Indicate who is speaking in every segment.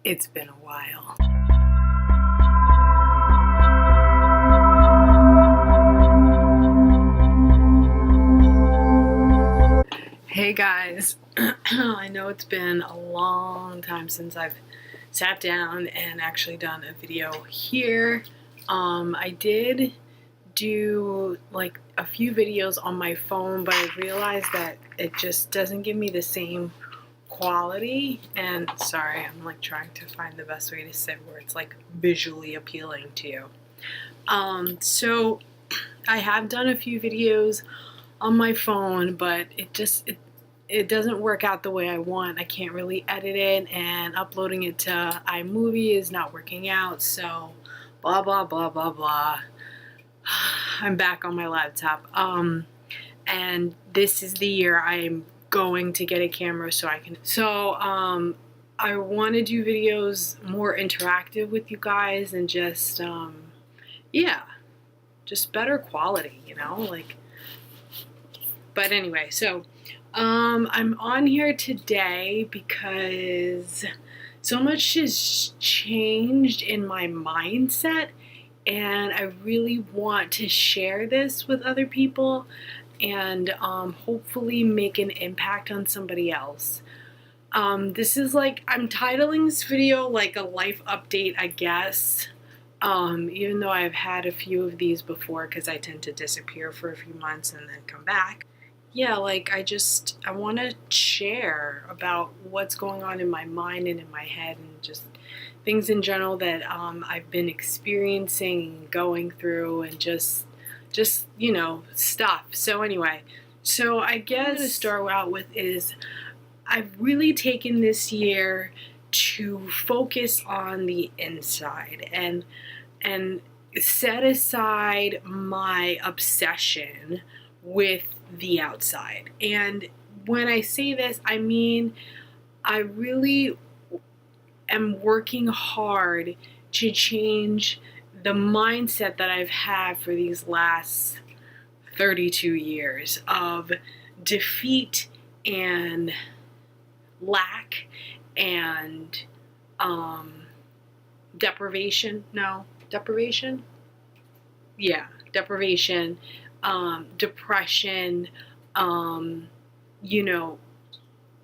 Speaker 1: It's been a while. Hey guys, I know it's been a long time since I've sat down and actually done a video here. I did do like a few videos on my phone, but I realized that it just doesn't give me the same quality. And sorry, I'm like trying to find the best way to say it where it's like visually appealing to you. So I have done a few videos on my phone, but it doesn't work out the way I want. I can't really edit it, and uploading it to iMovie is not working out, so blah blah blah blah blah. I'm back on my laptop. And this is the year I'm going to get a camera so I can. So I want to do videos more interactive with you guys and just yeah, just better quality, you know, like. But anyway, so I'm on here today because so much has changed in my mindset, and I really want to share this with other people and hopefully make an impact on somebody else. This is like, I'm titling this video like a life update, I guess. Even though I've had a few of these before because I tend to disappear for a few months and then come back. Yeah, like I want to share about what's going on in my mind and in my head and just things in general that I've been experiencing and going through and just you know, stuff. So anyway, so I guess to start out with is I've really taken this year to focus on the inside and set aside my obsession with the outside. And when I say this, I mean I really am working hard to change the mindset that I've had for these last 32 years of defeat and lack and deprivation. Depression, you know,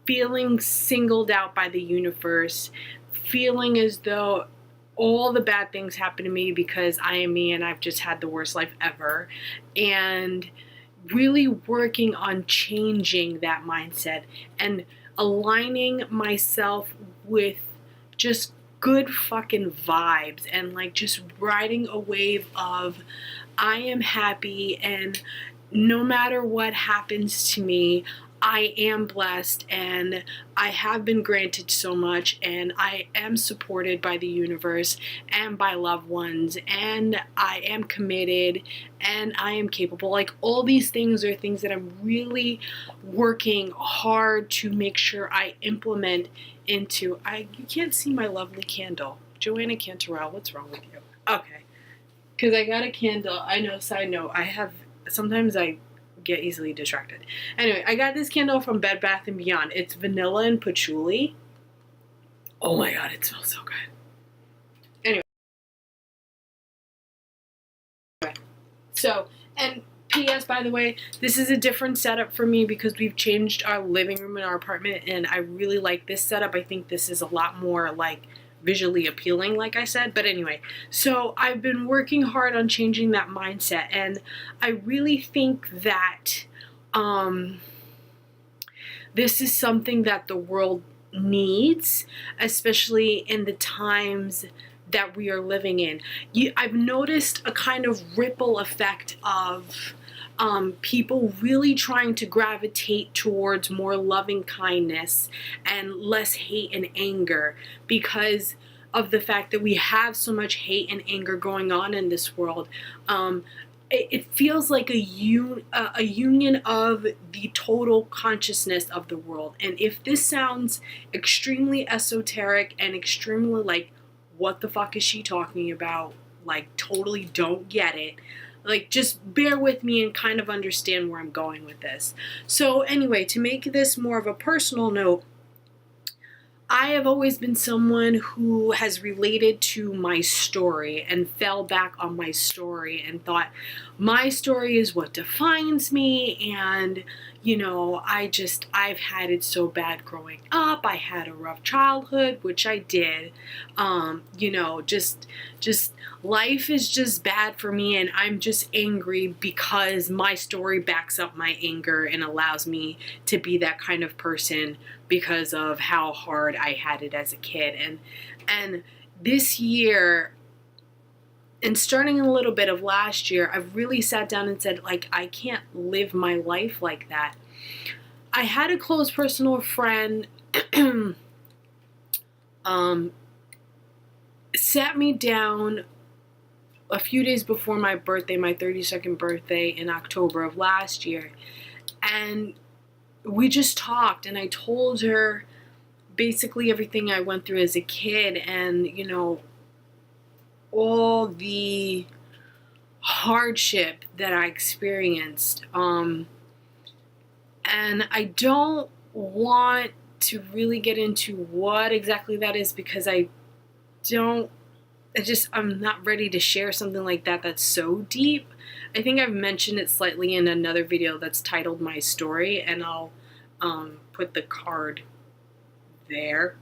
Speaker 1: feeling singled out by the universe, feeling as though all the bad things happen to me because I am me and I've just had the worst life ever, and really working on changing that mindset and aligning myself with just good fucking vibes and like just riding a wave of I am happy, and no matter what happens to me, I am blessed and I have been granted so much, and I am supported by the universe and by loved ones, and I am committed and I am capable. Like, all these things are things that I'm really working hard to make sure I implement into. You can't see my lovely candle. Joanna Cantarell, what's wrong with you? Okay. Because I got a candle. I know, side note, sometimes I get easily distracted. Anyway, I got this candle from Bed Bath & Beyond. It's vanilla and patchouli. Oh my god, it smells so good. Anyway. So, and P.S. by the way, this is a different setup for me because we've changed our living room in our apartment, and I really like this setup. I think this is a lot more like visually appealing, like I said. But anyway, so I've been working hard on changing that mindset, and I really think that this is something that the world needs, especially in the times that we are living in. I've noticed a kind of ripple effect of people really trying to gravitate towards more loving kindness and less hate and anger because of the fact that we have so much hate and anger going on in this world. It feels like a union of the total consciousness of the world. And if this sounds extremely esoteric and extremely like, what the fuck is she talking about? Like, totally don't get it. Like, just bear with me and kind of understand where I'm going with this. So anyway, to make this more of a personal note, I have always been someone who has related to my story and fell back on my story and thought my story is what defines me. And, I've had it so bad growing up. I had a rough childhood, which I did. Just life is just bad for me, and I'm just angry because my story backs up my anger and allows me to be that kind of person because of how hard I had it as a kid. And this year, and starting a little bit of last year, I've really sat down and said, like, I can't live my life like that. I had a close personal friend sat me down a few days before my birthday, my 32nd birthday in October of last year, and we just talked, and I told her basically everything I went through as a kid, and all the hardship that I experienced. And I don't want to really get into what exactly that is because I'm not ready to share something like that that's so deep. I think I've mentioned it slightly in another video that's titled My Story, and I'll put the card there.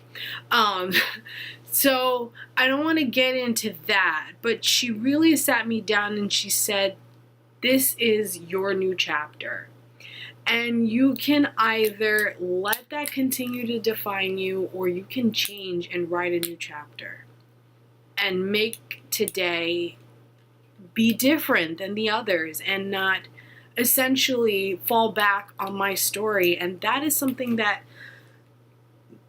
Speaker 1: So I don't want to get into that, but she really sat me down and she said, this is your new chapter. And you can either let that continue to define you, or you can change and write a new chapter and make today be different than the others and not essentially fall back on my story. And that is something that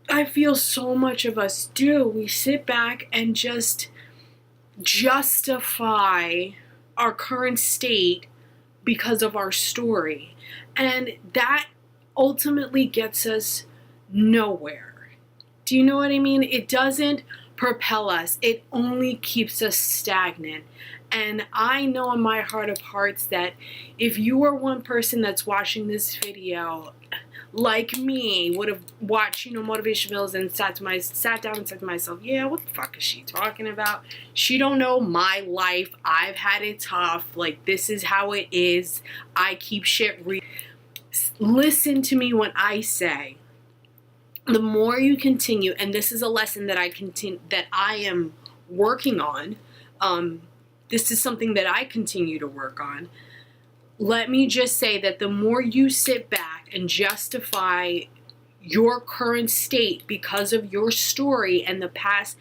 Speaker 1: I feel so much of us do. We sit back and just justify our current state because of our story. And that ultimately gets us nowhere. Do you know what I mean? It doesn't propel us. It only keeps us stagnant. And I know in my heart of hearts that if you are one person that's watching this video, like me, would have watched, motivation videos and sat down and said to myself, yeah, what the fuck is she talking about? She don't know my life. I've had it tough. Like, this is how it is. I keep shit real. Listen to me when I say, the more you continue, and this is a lesson that I am working on. This is something that I continue to work on. Let me just say that the more you sit back and justify your current state because of your story and the past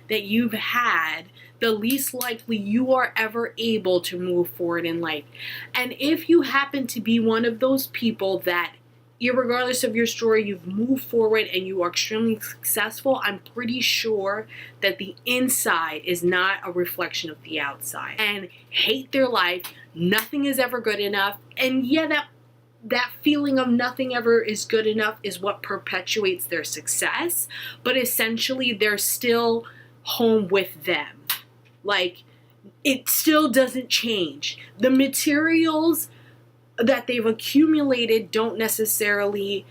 Speaker 1: that you've had, the least likely you are ever able to move forward in life. And if you happen to be one of those people that, irregardless of your story, you've moved forward and you are extremely successful, I'm pretty sure that the inside is not a reflection of the outside, and hate their life. Nothing is ever good enough. And yeah, that feeling of nothing ever is good enough is what perpetuates their success. But essentially, they're still home with them. Like, it still doesn't change. The materials that they've accumulated don't necessarily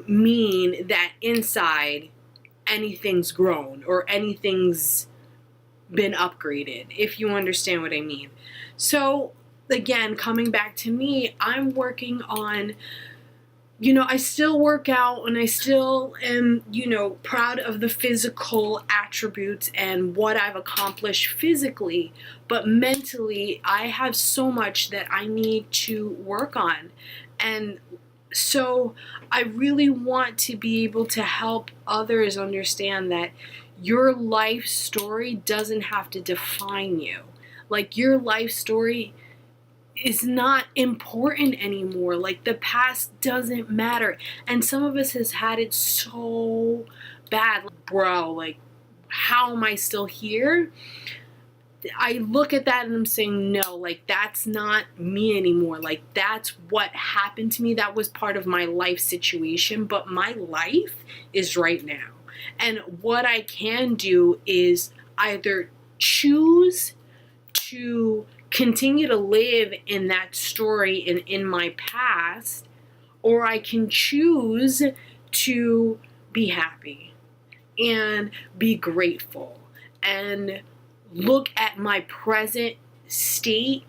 Speaker 1: mean that inside anything's grown or anything's been upgraded, if you understand what I mean. So again, coming back to me, I'm working on, I still work out and I still am, proud of the physical attributes and what I've accomplished physically, but mentally I have so much that I need to work on. And so I really want to be able to help others understand that your life story doesn't have to define you. Like, your life story is not important anymore. Like, the past doesn't matter. And some of us has had it so bad. Bro, like, how am I still here? I look at that and I'm saying, no, like, that's not me anymore. Like, that's what happened to me. That was part of my life situation, but my life is right now. And what I can do is either choose to continue to live in that story and in my past, or I can choose to be happy and be grateful and look at my present state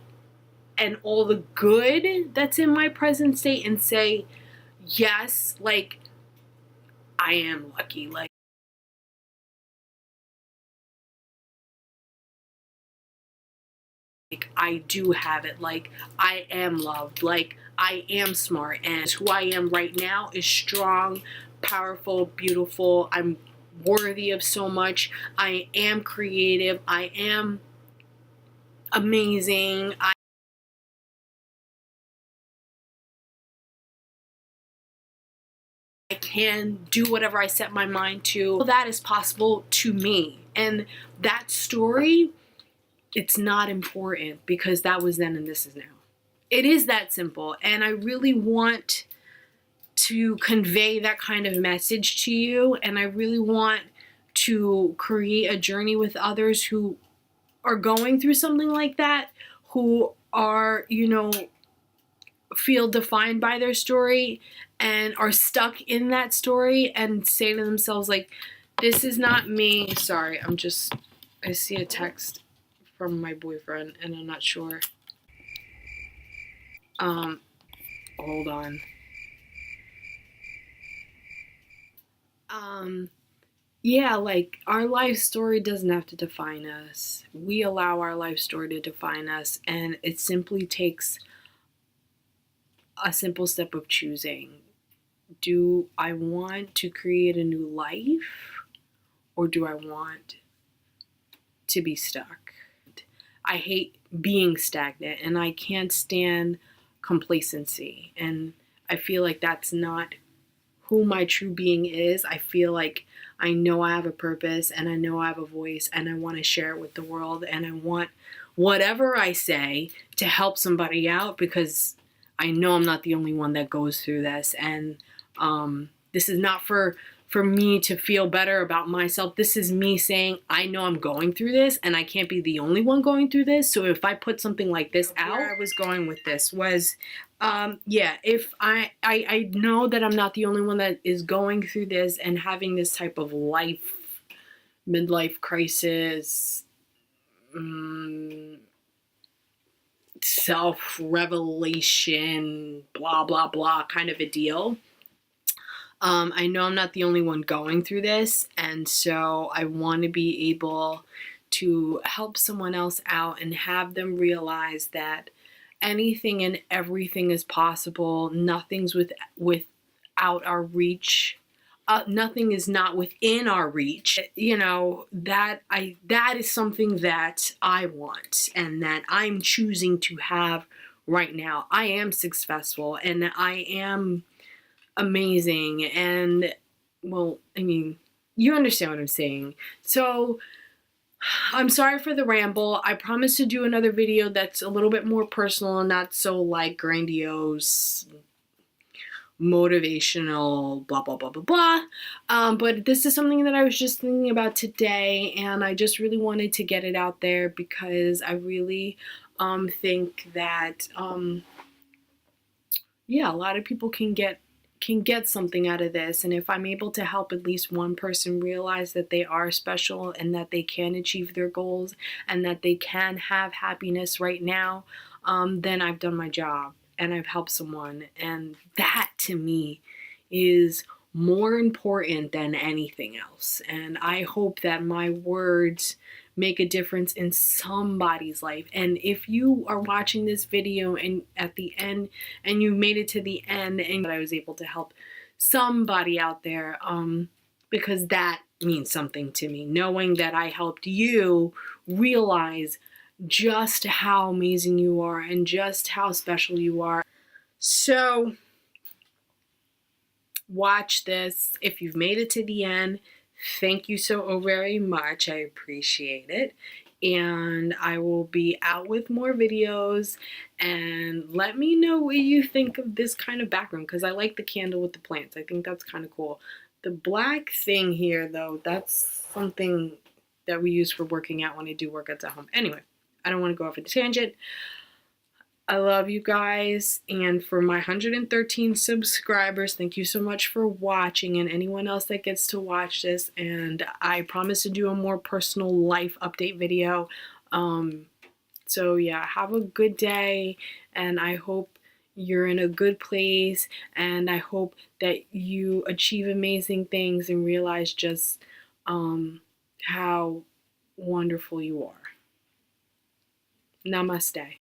Speaker 1: and all the good that's in my present state and say, yes, like, I am lucky. Like, I do have it. Like, I am loved. Like, I am smart. And who I am right now is strong, powerful, beautiful. I'm worthy of so much. I am creative. I am amazing. I can do whatever I set my mind to. That is possible to me. And that story, it's not important because that was then and this is now. It is that simple. And I really want to convey that kind of message to you. And I really want to create a journey with others who are going through something like that, who are, you know, feel defined by their story and are stuck in that story and say to themselves, like, this is not me. Sorry, I see a text from my boyfriend and I'm not sure. Hold on. Yeah, like, our life story doesn't have to define us. We allow our life story to define us, and it simply takes a simple step of choosing. Do I want to create a new life, or do I want to be stuck? I hate being stagnant, and I can't stand complacency, and I feel like that's not who my true being is. I feel like I know I have a purpose and I know I have a voice and I want to share it with the world, and I want whatever I say to help somebody out because I know I'm not the only one that goes through this. And this is not for me to feel better about myself. This is me saying I know I'm going through this and I can't be the only one going through this. So if I put something like this out, where I was going with this was if I know that I'm not the only one that is going through this and having this type of midlife crisis, self-revelation, blah, blah, blah kind of a deal. I know I'm not the only one going through this, and so I want to be able to help someone else out and have them realize that anything and everything is possible. Nothing's without our reach. Nothing is not within our reach. You know, that is something that I want and that I'm choosing to have right now. I am successful and I am amazing, and well, I mean, you understand what I'm saying. So I'm sorry for the ramble. I promise to do another video that's a little bit more personal and not so like grandiose, motivational, blah, blah, blah, blah, blah. But this is something that I was just thinking about today, and I just really wanted to get it out there because I really think that, yeah, a lot of people can get something out of this. And if I'm able to help at least one person realize that they are special and that they can achieve their goals and that they can have happiness right now, then I've done my job and I've helped someone. And that to me is more important than anything else. And I hope that my words make a difference in somebody's life. And if you are watching this video and at the end and you made it to the end and I was able to help somebody out there, because that means something to me, knowing that I helped you realize just how amazing you are and just how special you are. So watch this. If you've made it to the end, thank you so very much. I appreciate it. And I will be out with more videos, and let me know what you think of this kind of background because I like the candle with the plants. I think that's kind of cool. The black thing here though, that's something that we use for working out when I do workouts at home. Anyway, I don't want to go off a tangent. I love you guys, and for my 113 subscribers, thank you so much for watching, and anyone else that gets to watch this. And I promise to do a more personal life update video. So yeah, have a good day, and I hope you're in a good place, and I hope that you achieve amazing things and realize just how wonderful you are. Namaste.